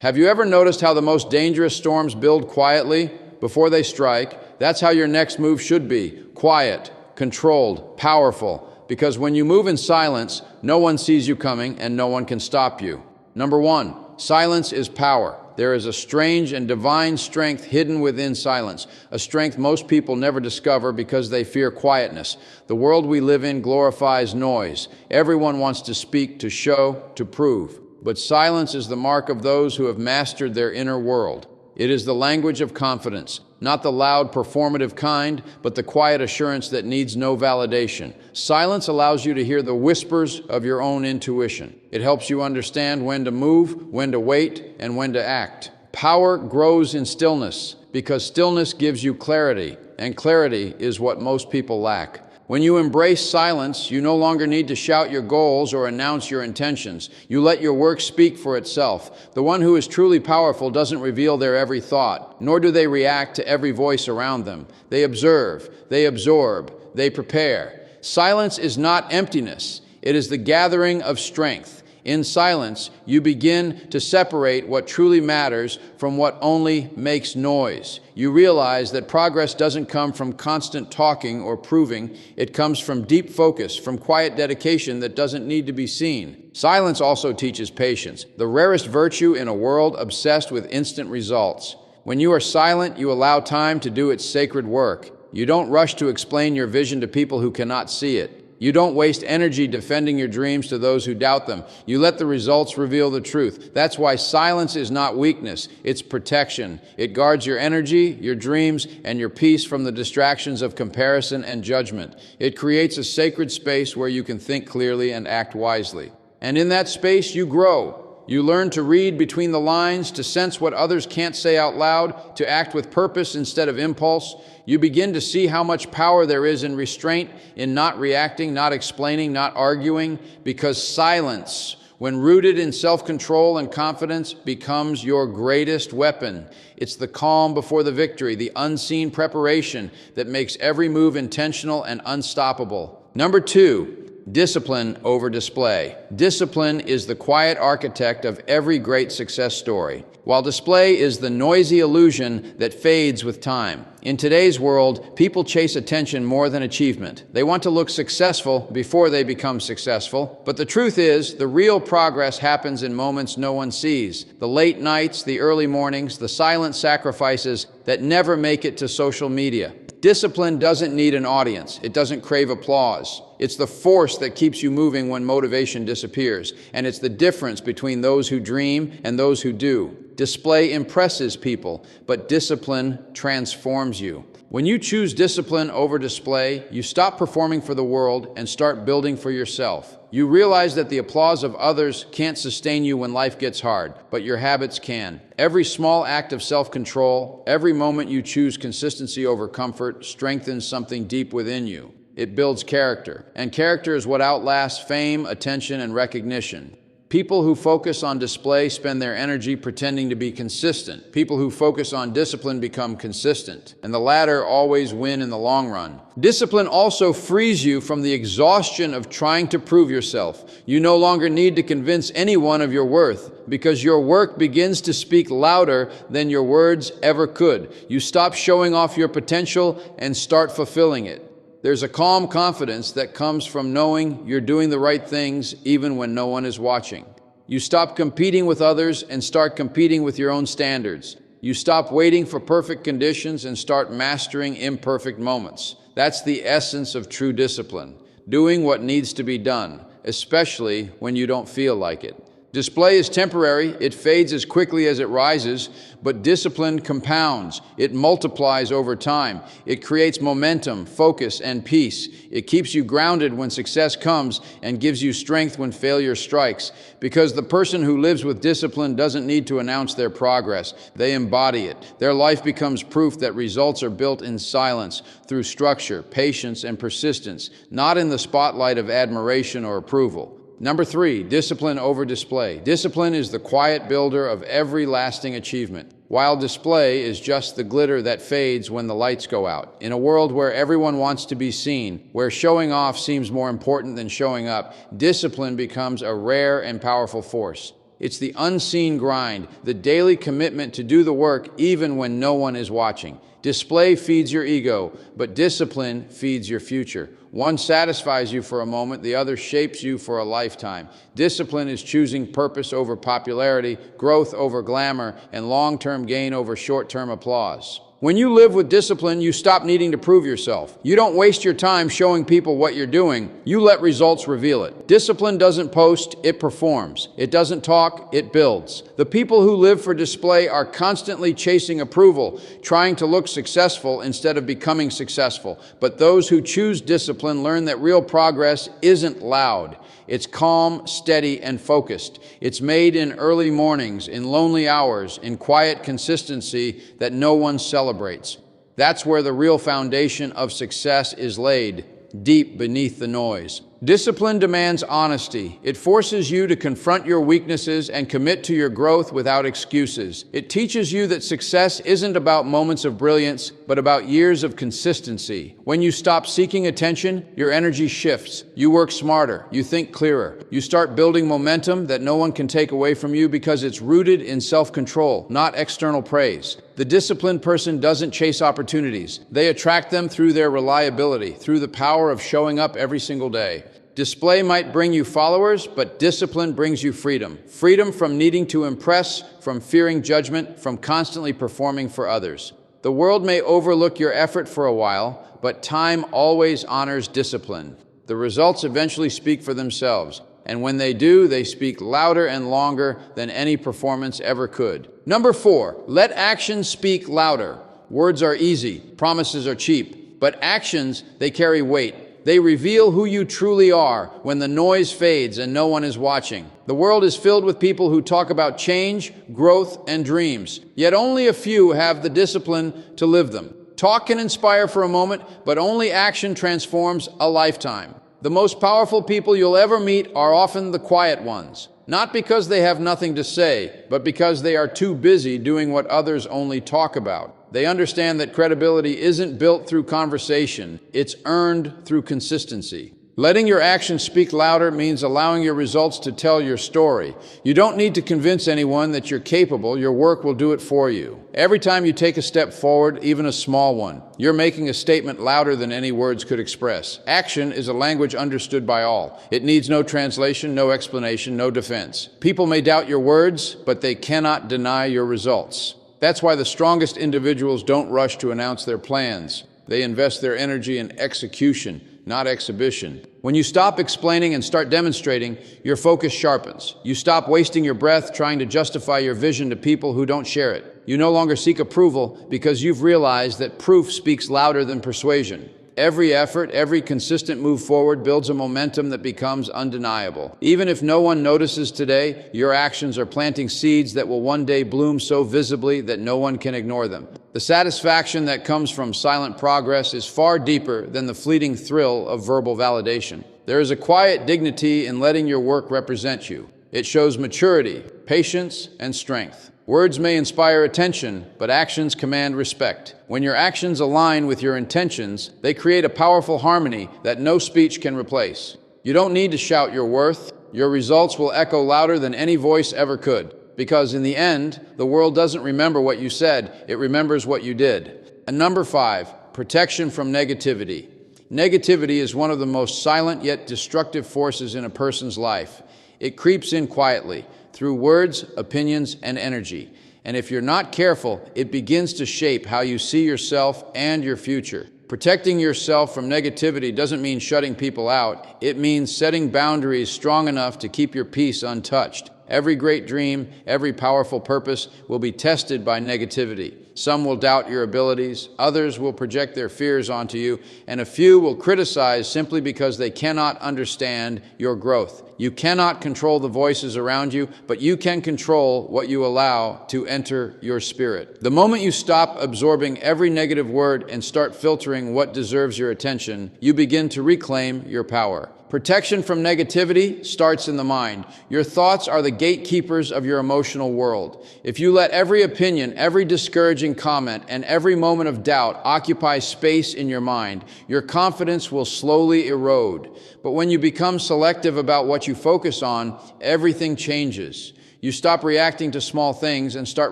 Have you ever noticed how the most dangerous storms build quietly before they strike? That's how your next move should be. Quiet, controlled, powerful. Because when you move in silence, no one sees you coming and no one can stop you. Number one, silence is power. There is a strange and divine strength hidden within silence, a strength most people never discover because they fear quietness. The world we live in glorifies noise. Everyone wants to speak, to show, to prove. But silence is the mark of those who have mastered their inner world. It is the language of confidence, not the loud performative kind, but the quiet assurance that needs no validation. Silence allows you to hear the whispers of your own intuition. It helps you understand when to move, when to wait, and when to act. Power grows in stillness because stillness gives you clarity, and clarity is what most people lack. When you embrace silence, you no longer need to shout your goals or announce your intentions. You let your work speak for itself. The one who is truly powerful doesn't reveal their every thought, nor do they react to every voice around them. They observe, they absorb, they prepare. Silence is not emptiness. It is the gathering of strength. In silence, you begin to separate what truly matters from what only makes noise. You realize that progress doesn't come from constant talking or proving. It comes from deep focus, from quiet dedication that doesn't need to be seen. Silence also teaches patience, the rarest virtue in a world obsessed with instant results. When you are silent, you allow time to do its sacred work. You don't rush to explain your vision to people who cannot see it. You don't waste energy defending your dreams to those who doubt them. You let the results reveal the truth. That's why silence is not weakness, it's protection. It guards your energy, your dreams, and your peace from the distractions of comparison and judgment. It creates a sacred space where you can think clearly and act wisely. And in that space, you grow. You learn to read between the lines, to sense what others can't say out loud, to act with purpose instead of impulse. You begin to see how much power there is in restraint, in not reacting, not explaining, not arguing, because silence, when rooted in self-control and confidence, becomes your greatest weapon. It's the calm before the victory, the unseen preparation that makes every move intentional and unstoppable. Number two, discipline over display. Discipline is the quiet architect of every great success story, while display is the noisy illusion that fades with time. In today's world, people chase attention more than achievement. They want to look successful before they become successful. But the truth is, the real progress happens in moments no one sees. The late nights, the early mornings, the silent sacrifices that never make it to social media. Discipline doesn't need an audience. It doesn't crave applause. It's the force that keeps you moving when motivation disappears. And it's the difference between those who dream and those who do. Display impresses people, but discipline transforms you. When you choose discipline over display, you stop performing for the world and start building for yourself. You realize that the applause of others can't sustain you when life gets hard, but your habits can. Every small act of self-control, every moment you choose consistency over comfort, strengthens something deep within you. It builds character, and character is what outlasts fame, attention, and recognition. People who focus on display spend their energy pretending to be consistent. People who focus on discipline become consistent, and the latter always win in the long run. Discipline also frees you from the exhaustion of trying to prove yourself. You no longer need to convince anyone of your worth, because your work begins to speak louder than your words ever could. You stop showing off your potential and start fulfilling it. There's a calm confidence that comes from knowing you're doing the right things even when no one is watching. You stop competing with others and start competing with your own standards. You stop waiting for perfect conditions and start mastering imperfect moments. That's the essence of true discipline, doing what needs to be done, especially when you don't feel like it. Display is temporary, it fades as quickly as it rises, but discipline compounds. It multiplies over time. It creates momentum, focus, and peace. It keeps you grounded when success comes and gives you strength when failure strikes. Because the person who lives with discipline doesn't need to announce their progress. They embody it. Their life becomes proof that results are built in silence, through structure, patience, and persistence, not in the spotlight of admiration or approval. Number three, discipline over display. Discipline is the quiet builder of every lasting achievement, while display is just the glitter that fades when the lights go out. In a world where everyone wants to be seen, where showing off seems more important than showing up, discipline becomes a rare and powerful force. It's the unseen grind, the daily commitment to do the work even when no one is watching. Display feeds your ego, but discipline feeds your future. One satisfies you for a moment, the other shapes you for a lifetime. Discipline is choosing purpose over popularity, growth over glamour, and long-term gain over short-term applause. When you live with discipline, you stop needing to prove yourself. You don't waste your time showing people what you're doing. You let results reveal it. Discipline doesn't post, it performs. It doesn't talk, it builds. The people who live for display are constantly chasing approval, trying to look successful instead of becoming successful. But those who choose discipline learn that real progress isn't loud. It's calm, steady, and focused. It's made in early mornings, in lonely hours, in quiet consistency that no one celebrates. That's where the real foundation of success is laid, deep beneath the noise. Discipline demands honesty. It forces you to confront your weaknesses and commit to your growth without excuses. It teaches you that success isn't about moments of brilliance, but about years of consistency. When you stop seeking attention, your energy shifts. You work smarter. You think clearer. You start building momentum that no one can take away from you because it's rooted in self-control, not external praise. The disciplined person doesn't chase opportunities. They attract them through their reliability, through the power of showing up every single day. Display might bring you followers, but discipline brings you freedom. Freedom from needing to impress, from fearing judgment, from constantly performing for others. The world may overlook your effort for a while, but time always honors discipline. The results eventually speak for themselves, and when they do, they speak louder and longer than any performance ever could. Number 4, let actions speak louder. Words are easy, promises are cheap, but actions, they carry weight. They reveal who you truly are when the noise fades and no one is watching. The world is filled with people who talk about change, growth, and dreams, yet only a few have the discipline to live them. Talk can inspire for a moment, but only action transforms a lifetime. The most powerful people you'll ever meet are often the quiet ones, not because they have nothing to say, but because they are too busy doing what others only talk about. They understand that credibility isn't built through conversation, it's earned through consistency. Letting your actions speak louder means allowing your results to tell your story. You don't need to convince anyone that you're capable, your work will do it for you. Every time you take a step forward, even a small one, you're making a statement louder than any words could express. Action is a language understood by all. It needs no translation, no explanation, no defense. People may doubt your words, but they cannot deny your results. That's why the strongest individuals don't rush to announce their plans. They invest their energy in execution, not exhibition. When you stop explaining and start demonstrating, your focus sharpens. You stop wasting your breath trying to justify your vision to people who don't share it. You no longer seek approval because you've realized that proof speaks louder than persuasion. Every effort, every consistent move forward builds a momentum that becomes undeniable. Even if no one notices today, your actions are planting seeds that will one day bloom so visibly that no one can ignore them. The satisfaction that comes from silent progress is far deeper than the fleeting thrill of verbal validation. There is a quiet dignity in letting your work represent you. It shows maturity, patience, and strength. Words may inspire attention, but actions command respect. When your actions align with your intentions, they create a powerful harmony that no speech can replace. You don't need to shout your worth. Your results will echo louder than any voice ever could. Because in the end, the world doesn't remember what you said, it remembers what you did. And number 5, protection from negativity. Negativity is one of the most silent yet destructive forces in a person's life. It creeps in quietly, through words, opinions, and energy. And if you're not careful, it begins to shape how you see yourself and your future. Protecting yourself from negativity doesn't mean shutting people out. It means setting boundaries strong enough to keep your peace untouched. Every great dream, every powerful purpose will be tested by negativity. Some will doubt your abilities, others will project their fears onto you, and a few will criticize simply because they cannot understand your growth. You cannot control the voices around you, but you can control what you allow to enter your spirit. The moment you stop absorbing every negative word and start filtering what deserves your attention, you begin to reclaim your power. Protection from negativity starts in the mind. Your thoughts are the gatekeepers of your emotional world. If you let every opinion, every discouraging comment, and every moment of doubt occupy space in your mind, your confidence will slowly erode. But when you become selective about what you focus on, everything changes. You stop reacting to small things and start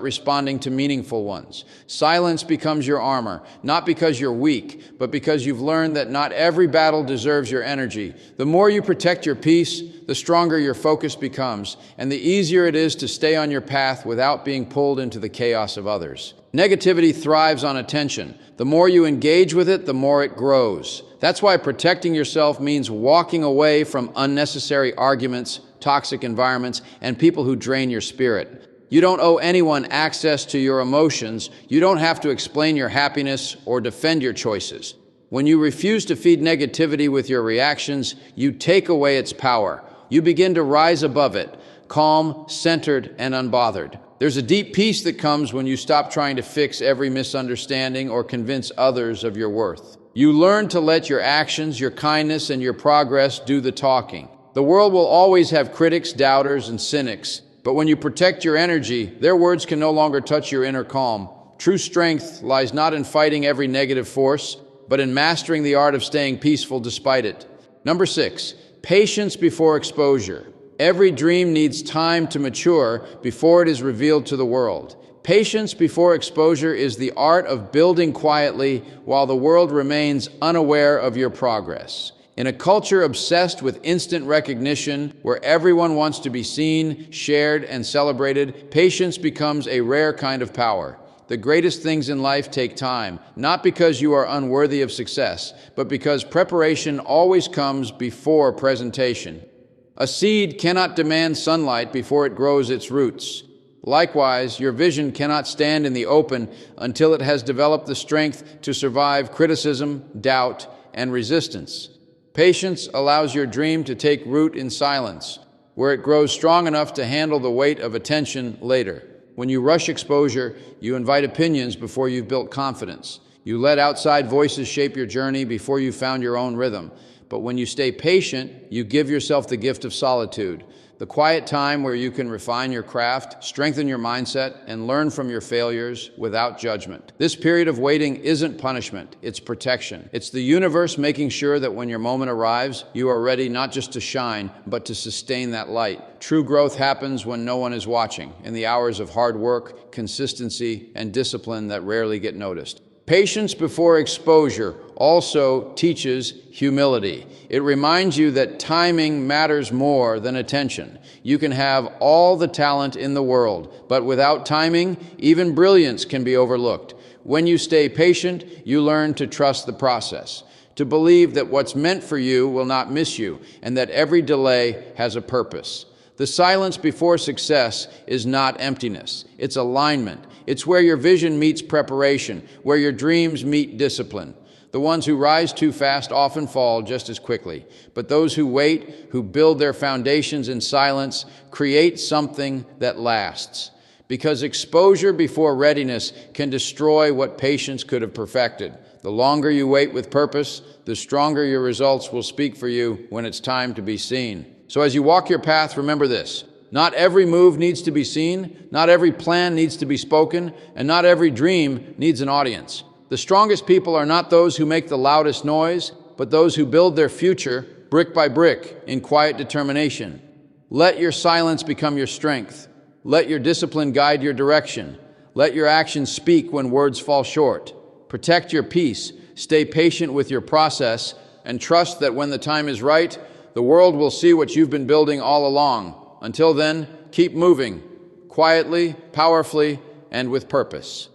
responding to meaningful ones. Silence becomes your armor, not because you're weak, but because you've learned that not every battle deserves your energy. The more you protect your peace, the stronger your focus becomes, and the easier it is to stay on your path without being pulled into the chaos of others. Negativity thrives on attention. The more you engage with it, the more it grows. That's why protecting yourself means walking away from unnecessary arguments, toxic environments, and people who drain your spirit. You don't owe anyone access to your emotions. You don't have to explain your happiness or defend your choices. When you refuse to feed negativity with your reactions, you take away its power. You begin to rise above it, calm, centered, and unbothered. There's a deep peace that comes when you stop trying to fix every misunderstanding or convince others of your worth. You learn to let your actions, your kindness, and your progress do the talking. The world will always have critics, doubters, and cynics, but when you protect your energy, their words can no longer touch your inner calm. True strength lies not in fighting every negative force, but in mastering the art of staying peaceful despite it. Number 6, patience before exposure. Every dream needs time to mature before it is revealed to the world. Patience before exposure is the art of building quietly while the world remains unaware of your progress. In a culture obsessed with instant recognition, where everyone wants to be seen, shared, and celebrated, patience becomes a rare kind of power. The greatest things in life take time, not because you are unworthy of success, but because preparation always comes before presentation. A seed cannot demand sunlight before it grows its roots. Likewise, your vision cannot stand in the open until it has developed the strength to survive criticism, doubt, and resistance. Patience allows your dream to take root in silence, where it grows strong enough to handle the weight of attention later. When you rush exposure, you invite opinions before you've built confidence. You let outside voices shape your journey before you've found your own rhythm. But when you stay patient, you give yourself the gift of solitude, the quiet time where you can refine your craft, strengthen your mindset, and learn from your failures without judgment. This period of waiting isn't punishment, it's protection. It's the universe making sure that when your moment arrives, you are ready not just to shine, but to sustain that light. True growth happens when no one is watching, in the hours of hard work, consistency, and discipline that rarely get noticed. Patience before exposure also teaches humility. It reminds you that timing matters more than attention. You can have all the talent in the world, but without timing, even brilliance can be overlooked. When you stay patient, you learn to trust the process, to believe that what's meant for you will not miss you, and that every delay has a purpose. The silence before success is not emptiness, it's alignment. It's where your vision meets preparation, where your dreams meet discipline. The ones who rise too fast often fall just as quickly, but those who wait, who build their foundations in silence, create something that lasts. Because exposure before readiness can destroy what patience could have perfected. The longer you wait with purpose, the stronger your results will speak for you when it's time to be seen. So as you walk your path, remember this. Not every move needs to be seen, not every plan needs to be spoken, and not every dream needs an audience. The strongest people are not those who make the loudest noise, but those who build their future brick by brick in quiet determination. Let your silence become your strength. Let your discipline guide your direction. Let your actions speak when words fall short. Protect your peace, stay patient with your process, and trust that when the time is right, the world will see what you've been building all along. Until then, keep moving, quietly, powerfully, and with purpose.